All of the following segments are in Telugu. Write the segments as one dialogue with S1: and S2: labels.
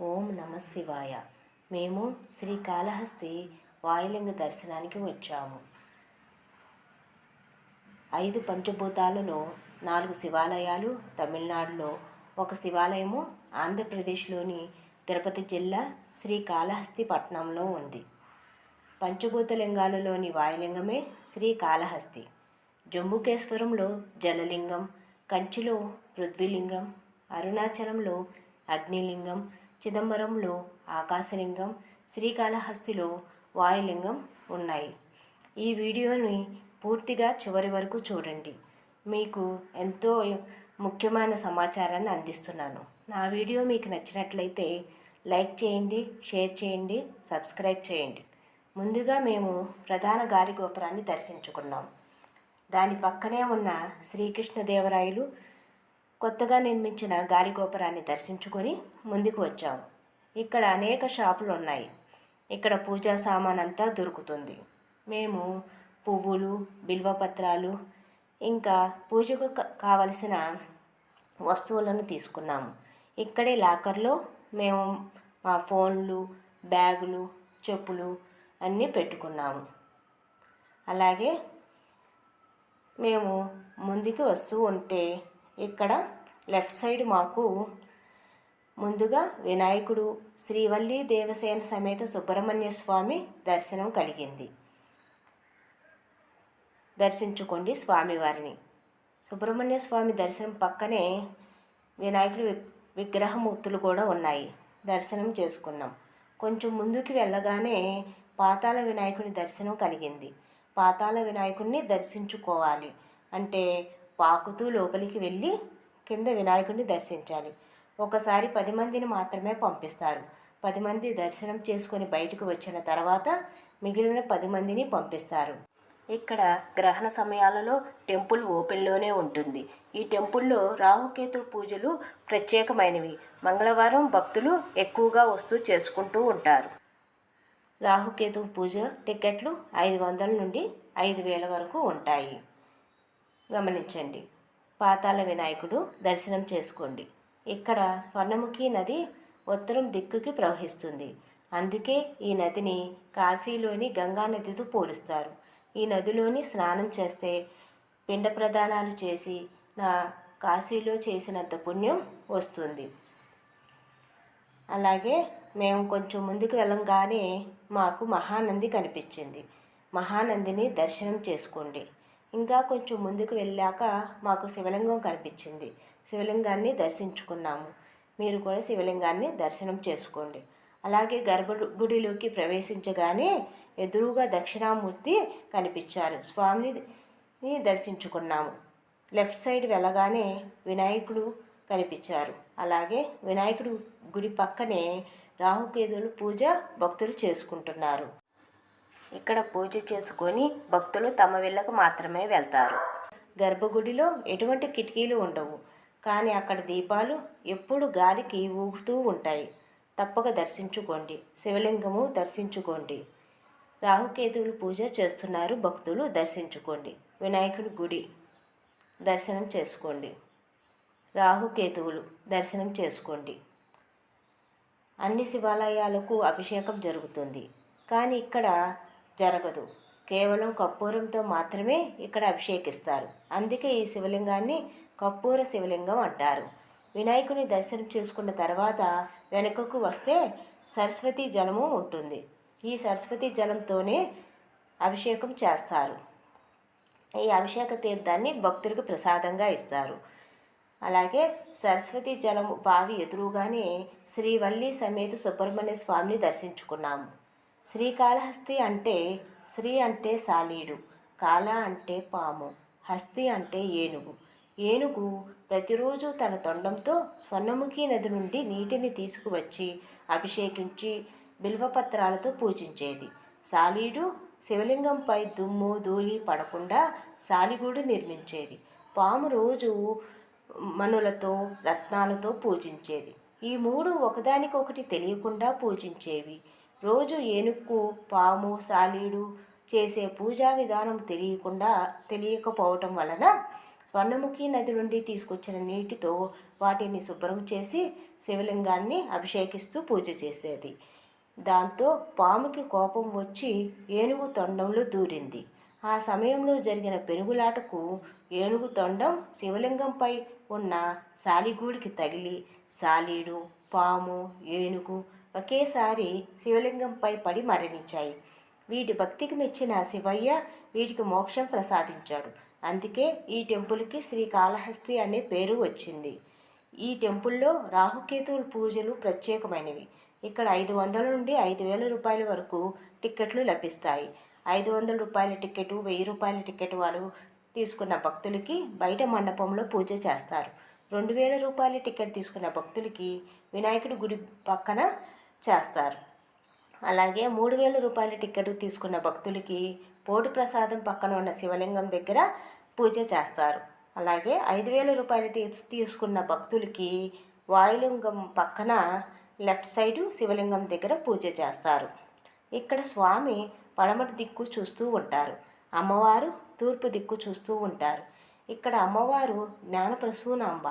S1: ఓం నమ శివాయ. మేము శ్రీకాళహస్తి వాయులింగ దర్శనానికి వచ్చాము. 5 పంచభూతాలలో 4 శివాలయాలు తమిళనాడులో, ఒక శివాలయము ఆంధ్రప్రదేశ్లోని తిరుపతి జిల్లా శ్రీకాళహస్తి పట్టణంలో ఉంది. పంచభూత లింగాలలోని వాయులింగమే శ్రీకాళహస్తి. జంబుకేశ్వరంలో జలలింగం, కంచిలో పృథ్వీలింగం, అరుణాచలంలో అగ్నిలింగం, చిదంబరంలో ఆకాశలింగం, శ్రీకాళహస్తిలో వాయులింగం ఉన్నాయి. ఈ వీడియోని పూర్తిగా చివరి వరకు చూడండి. మీకు ఎంతో ముఖ్యమైన సమాచారాన్ని అందిస్తున్నాను. నా వీడియో మీకు నచ్చినట్లయితే లైక్ చేయండి, షేర్ చేయండి, సబ్స్క్రైబ్ చేయండి. ముందుగా మేము ప్రధాన గాలి గోపురాన్ని దర్శించుకున్నాం. దాని పక్కనే ఉన్న శ్రీకృష్ణదేవరాయలు కొత్తగా నిర్మించిన గాలి గోపురాన్ని దర్శించుకొని ముందుకు వచ్చాము. ఇక్కడ అనేక షాపులు ఉన్నాయి. ఇక్కడ పూజా సామాన్ అంతా దొరుకుతుంది. మేము పువ్వులు, బిల్వపత్రాలు, ఇంకా పూజకు కావలసిన వస్తువులను తీసుకున్నాము. ఇక్కడే లాకర్లో మేము మా ఫోన్లు, బ్యాగులు, చెప్పులు అన్నీ పెట్టుకున్నాము. అలాగే మేము ముందుకు వస్తూ ఉంటే ఇక్కడ లెఫ్ట్ సైడ్ మాకు ముందుగా వినాయకుడు, శ్రీవల్లి దేవసేన సమేత సుబ్రహ్మణ్య స్వామి దర్శనం కలిగింది. దర్శించుకోండి స్వామివారిని. సుబ్రహ్మణ్య స్వామి దర్శనం పక్కనే వినాయకుడు విగ్రహమూర్తులు కూడా ఉన్నాయి. దర్శనం చేసుకున్నాం. కొంచెం ముందుకు వెళ్ళగానే పాతాళ వినాయకుడి దర్శనం కలిగింది. పాతాళ వినాయకుడిని దర్శించుకోవాలి అంటే పాకుతూ లోపలికి వెళ్ళి కింద వినాయకుడిని దర్శించాలి. ఒకసారి 10 మందిని మాత్రమే పంపిస్తారు. 10 మంది దర్శనం చేసుకొని బయటకు వచ్చిన తర్వాత మిగిలిన 10 మందిని పంపిస్తారు. ఇక్కడ గ్రహణ సమయాలలో టెంపుల్ ఓపెన్లోనే ఉంటుంది. ఈ టెంపుల్లో రాహుకేతుల పూజలు ప్రత్యేకమైనవి. మంగళవారం భక్తులు ఎక్కువగా వస్తూ చేసుకుంటూ ఉంటారు. రాహుకేతు పూజ టికెట్లు 500 నుండి 5000 వరకు ఉంటాయి. గమనించండి. పాతాళ వినాయకుడు దర్శనం చేసుకోండి. ఇక్కడ స్వర్ణముఖి నది ఉత్తరం దిక్కుకి ప్రవహిస్తుంది. అందుకే ఈ నదిని కాశీలోని గంగా నదితో పోలుస్తారు. ఈ నదిలోని స్నానం చేస్తే పిండ ప్రదానాలు చేసి నా కాశీలో చేసినంత పుణ్యం వస్తుంది. అలాగే మేము కొంచెం ముందుకు వెళ్ళంగానే మాకు మహానంది కనిపించింది. మహానందిని దర్శనం చేసుకోండి. ఇంకా కొంచెం ముందుకు వెళ్ళాక మాకు శివలింగం కనిపించింది. శివలింగాన్ని దర్శించుకున్నాము. మీరు కూడా శివలింగాన్ని దర్శనం చేసుకోండి. అలాగే గర్భగుడిలోకి ప్రవేశించగానే ఎదురుగా దక్షిణామూర్తి కనిపించారు. స్వామిని దర్శించుకున్నాము. లెఫ్ట్ సైడ్ వెళ్ళగానే వినాయకుడు కనిపించారు. అలాగే వినాయకుడు గుడి పక్కనే రాహుకేతుల పూజ భక్తులు చేసుకుంటున్నారు. ఇక్కడ పూజ చేసుకొని భక్తులు తమ ఇళ్ళకు మాత్రమే వెళ్తారు. గర్భగుడిలో ఎటువంటి కిటికీలు ఉండవు, కానీ అక్కడ దీపాలు ఎప్పుడు గాలికి ఊగుతూ ఉంటాయి. తప్పక దర్శించుకోండి. శివలింగము దర్శించుకోండి. రాహుకేతువులు పూజ చేస్తున్నారు. భక్తులు దర్శించుకోండి. వినాయకుడి గుడి దర్శనం చేసుకోండి. రాహుకేతువులు దర్శనం చేసుకోండి. అన్ని శివాలయాలకు అభిషేకం జరుగుతుంది, కానీ ఇక్కడ జరగదు. కేవలం కర్పూరంతో మాత్రమే ఇక్కడ అభిషేకిస్తారు. అందుకే ఈ శివలింగాన్ని కర్పూర శివలింగం అంటారు. వినాయకుని దర్శనం చేసుకున్న తర్వాత వెనుకకు వస్తే సరస్వతి జలము ఉంటుంది. ఈ సరస్వతి జలంతోనే అభిషేకం చేస్తారు. ఈ అభిషేక తీర్థాన్ని భక్తులకు ప్రసాదంగా ఇస్తారు. అలాగే సరస్వతి జలం బావి ఎదురుగానే శ్రీవల్లి సమేత సుబ్రహ్మణ్య స్వామిని దర్శించుకున్నాము. శ్రీకాళహస్తి అంటే శ్రీ అంటే సాలీడు, కాళ అంటే పాము, హస్తి అంటే ఏనుగు. ఏనుగు ప్రతిరోజు తన తొండంతో స్వర్ణముఖి నది నుండి నీటిని తీసుకువచ్చి అభిషేకించి బిల్వపత్రాలతో పూజించేది. సాలీడు శివలింగంపై దుమ్ము ధూళి పడకుండా సాలిగూడు నిర్మించేది. పాము రోజు మణులతో రత్నాలతో పూజించేది. ఈ 3 ఒకదానికొకటి తెలియకుండా పూజించేవి. రోజు ఏనుగు, పాము, సాలీడు చేసే పూజా విధానం తెలియకపోవటం వలన స్వర్ణముఖి నది నుండి తీసుకొచ్చిన నీటితో వాటిని శుభ్రం చేసి శివలింగాన్ని అభిషేకిస్తూ పూజ చేసేది. దాంతో పాముకి కోపం వచ్చి ఏనుగు తొండంలో దూరింది. ఆ సమయంలో జరిగిన పెనుగులాటకు ఏనుగు తొండం శివలింగంపై ఉన్న సాలిగూడికి తగిలి సాలీడు, పాము, ఏనుగు ఒకేసారి శివలింగంపై పడి మరణించాయి. వీటి భక్తికి మెచ్చిన శివయ్య వీటికి మోక్షం ప్రసాదించాడు. అందుకే ఈ టెంపుల్కి శ్రీకాళహస్తి అనే పేరు వచ్చింది. ఈ టెంపుల్లో రాహుకేతువుల పూజలు ప్రత్యేకమైనవి. ఇక్కడ 500 నుండి 5,000 రూపాయల వరకు టిక్కెట్లు లభిస్తాయి. 500 రూపాయల టికెట్, 1000 రూపాయల టికెట్ వాళ్ళు తీసుకున్న భక్తులకి బయట మండపంలో పూజ చేస్తారు. 2,000 రూపాయల టికెట్ తీసుకున్న భక్తులకి వినాయకుడి గుడి పక్కన చేస్తారు. అలాగే 3,000 రూపాయల టికెట్ తీసుకున్న భక్తులకి పోటు ప్రసాదం పక్కన ఉన్న శివలింగం దగ్గర పూజ చేస్తారు. అలాగే 5,000 రూపాయలు తీసుకున్న భక్తులకి వాయులింగం పక్కన లెఫ్ట్ సైడు శివలింగం దగ్గర పూజ చేస్తారు. ఇక్కడ స్వామి పడమటి దిక్కు చూస్తూ ఉంటారు. అమ్మవారు తూర్పు దిక్కు చూస్తూ ఉంటారు. ఇక్కడ అమ్మవారు జ్ఞానప్రసూనాంబ.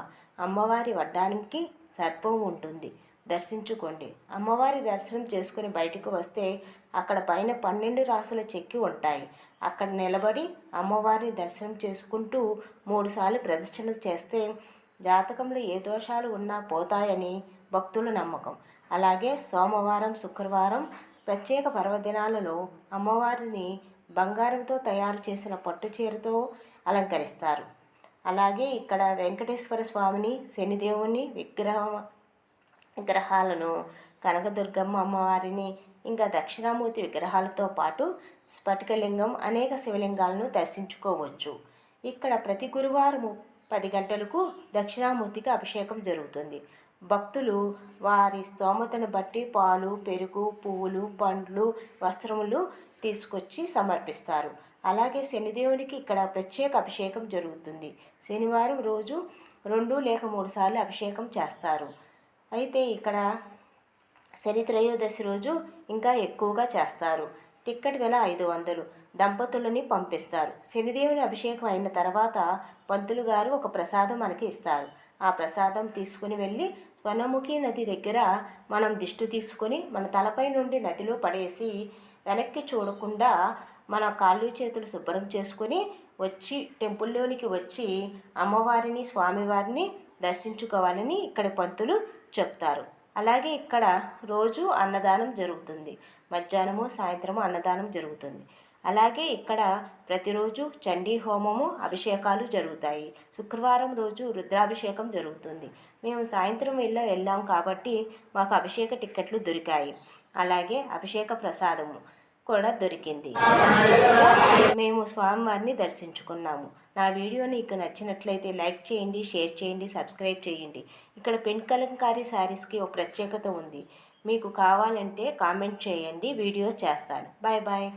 S1: అమ్మవారి వడ్డానికి సర్పం ఉంటుంది, దర్శించుకోండి. అమ్మవారి దర్శనం చేసుకుని బయటకు వస్తే అక్కడ పైన 12 రాసుల చెక్కి ఉంటాయి. అక్కడ నిలబడి అమ్మవారిని దర్శనం చేసుకుంటూ 3 సార్లు ప్రదక్షిణ చేస్తే జాతకంలో ఏ దోషాలు ఉన్నా పోతాయని భక్తుల నమ్మకం. అలాగే సోమవారం, శుక్రవారం ప్రత్యేక పర్వదినాలలో అమ్మవారిని బంగారంతో తయారు చేసిన పట్టు చీరతో అలంకరిస్తారు. అలాగే ఇక్కడ వెంకటేశ్వర స్వామిని, శనిదేవుని విగ్రహాలను, కనకదుర్గమ్మ అమ్మవారిని, ఇంకా దక్షిణామూర్తి విగ్రహాలతో పాటు స్ఫటికలింగం, అనేక శివలింగాలను దర్శించుకోవచ్చు. ఇక్కడ ప్రతి గురువారం 10 గంటలకు దక్షిణామూర్తికి అభిషేకం జరుగుతుంది. భక్తులు వారి స్తోమతను బట్టి పాలు, పెరుగు, పువ్వులు, పండ్లు, వస్త్రములు తీసుకొచ్చి సమర్పిస్తారు. అలాగే శనిదేవునికి ఇక్కడ ప్రత్యేక అభిషేకం జరుగుతుంది. శనివారం రోజు 2 లేక 3 సార్లు అభిషేకం చేస్తారు. అయితే ఇక్కడ శని త్రయోదశి రోజు ఇంకా ఎక్కువగా చేస్తారు. టిక్కెట్ వెల 500. దంపతులని పంపిస్తారు. శనిదేవుని అభిషేకం అయిన తర్వాత పంతులు గారు ఒక ప్రసాదం మనకి ఇస్తారు. ఆ ప్రసాదం తీసుకుని వెళ్ళి స్వర్ణముఖి నది దగ్గర మనం దిష్టి తీసుకొని మన తలపై నుండి నదిలో పడేసి వెనక్కి చూడకుండా మన కాళ్ళు చేతులు శుభ్రం చేసుకుని వచ్చి టెంపుల్లోనికి వచ్చి అమ్మవారిని, స్వామివారిని దర్శించుకోవాలని ఇక్కడ పంతులు చెప్తారు. అలాగే ఇక్కడ రోజు అన్నదానం జరుగుతుంది. మధ్యాహ్నము, సాయంత్రము అన్నదానం జరుగుతుంది. అలాగే ఇక్కడ ప్రతిరోజు చండీ హోమము, అభిషేకాలు జరుగుతాయి. శుక్రవారం రోజు రుద్రాభిషేకం జరుగుతుంది. మేము సాయంత్రం వెళ్ళాం కాబట్టి మాకు అభిషేక టిక్కెట్లు దొరికాయి. అలాగే అభిషేక ప్రసాదము కూడా దొరికింది. మేము స్వామివారిని దర్శించుకున్నాము. నా వీడియో నీకు నచ్చినట్లయితే లైక్ చేయండి, షేర్ చేయండి, సబ్స్క్రైబ్ చేయండి. ఇక్కడ పెన్ కలంకారీ శారీస్కి ఒక ప్రత్యేకత ఉంది. మీకు కావాలంటే కామెంట్ చేయండి, వీడియో చేస్తాను. Bye bye.